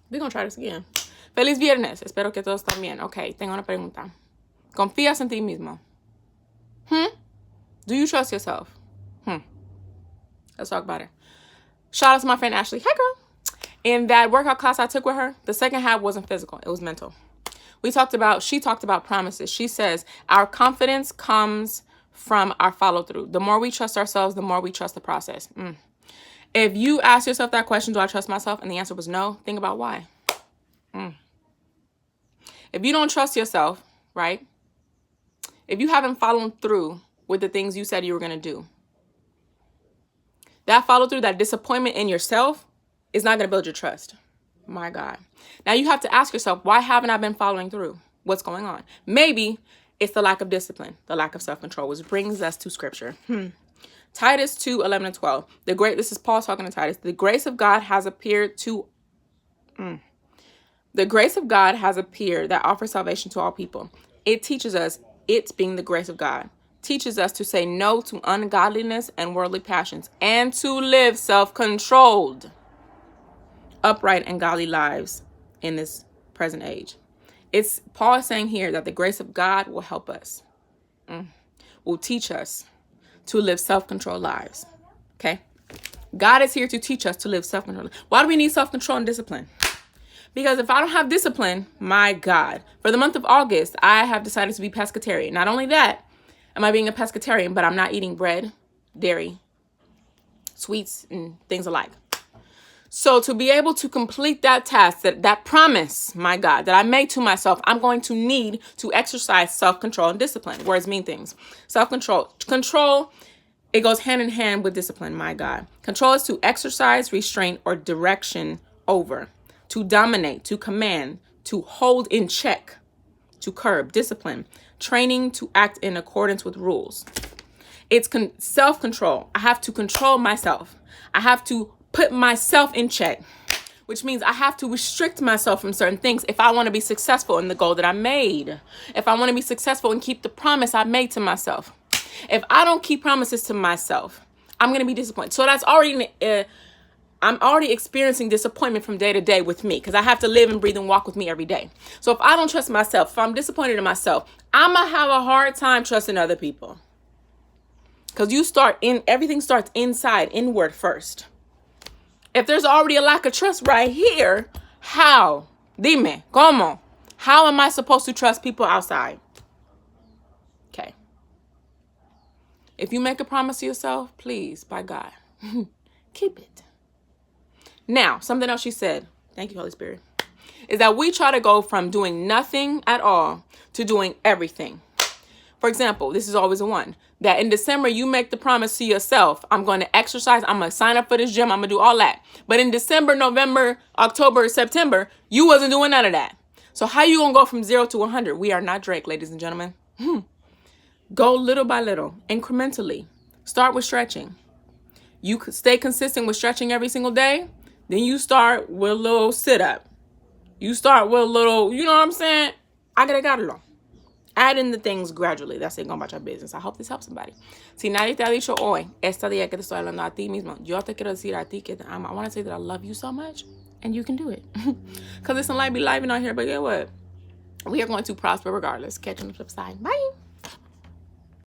We're going to try this again. Feliz viernes. Espero que todos estén bien. Okay, tengo una pregunta. ¿Confías en ti mismo? Do you trust yourself? Let's talk about it. Shout out to my friend Ashley. Hey, girl. In that workout class I took with her, the second half wasn't physical. It was mental. She talked about promises. She says our confidence comes from our follow through. The more we trust ourselves, the more we trust the process. If you ask yourself that question, do I trust myself? And the answer was no, think about why. If you don't trust yourself, right? If you haven't followed through with the things you said you were going to do, that follow through, that disappointment in yourself is not going to build your trust. My God. Now you have to ask yourself, why haven't I been following through? What's going on? Maybe it's the lack of discipline, the lack of self-control, which brings us to scripture. Titus 2:11-12. This is Paul talking to Titus. The grace of God has appeared that offers salvation to all people. It teaches us, it being the grace of God, teaches us to say no to ungodliness and worldly passions and to live self-controlled, upright and godly lives in this present age. It's Paul is saying here that the grace of God will help us, will teach us to live self-controlled lives. Okay? God is here to teach us to live self-controlled. Why do we need self-control and discipline? Because if I don't have discipline, my God, for the month of August, I have decided to be pescatarian. Not only that, am I being a pescatarian, but I'm not eating bread, dairy, sweets, and things alike. So to be able to complete that task, that promise, my God, that I made to myself, I'm going to need to exercise self-control and discipline. Words mean things. Control, it goes hand in hand with discipline, my God. Control is to exercise restraint or direction over, to dominate, to command, to hold in check, to curb. Discipline, training to act in accordance with rules. It's self-control. I have to control myself. I have to put myself in check, which means I have to restrict myself from certain things if I want to be successful in the goal that I made. If I want to be successful and keep the promise I made to myself. If I don't keep promises to myself, I'm going to be disappointed. So that's already, I'm already experiencing disappointment from day to day with me because I have to live and breathe and walk with me every day. So if I don't trust myself, if I'm disappointed in myself, I'm going to have a hard time trusting other people. Because everything starts inside, inward first. If there's already a lack of trust right here, how? Dime, ¿cómo? How am I supposed to trust people outside? Okay. If you make a promise to yourself, please, by God, keep it. Now, something else she said, thank you, Holy Spirit, is that we try to go from doing nothing at all to doing everything. For example, this is always a one, that in December, you make the promise to yourself, I'm going to exercise, I'm going to sign up for this gym, I'm going to do all that. But in December, November, October, September, you wasn't doing none of that. So how you going to go from 0 to 100? We are not Drake, ladies and gentlemen. Go little by little, incrementally. Start with stretching. You could stay consistent with stretching every single day. Then you start with a little sit-up. You start with a little, you know what I'm saying? Agregarlo. Add in the things gradually. That's it, going about your business. I hope this helps somebody. Si nadie te ha dicho hoy, este día que te estoy hablando a ti mismo, yo te quiero decir a ti que te amo. I want to say that I love you so much, and you can do it. Because it's a life be living out here, but get what? We are going to prosper regardless. Catch you on the flip side. Bye.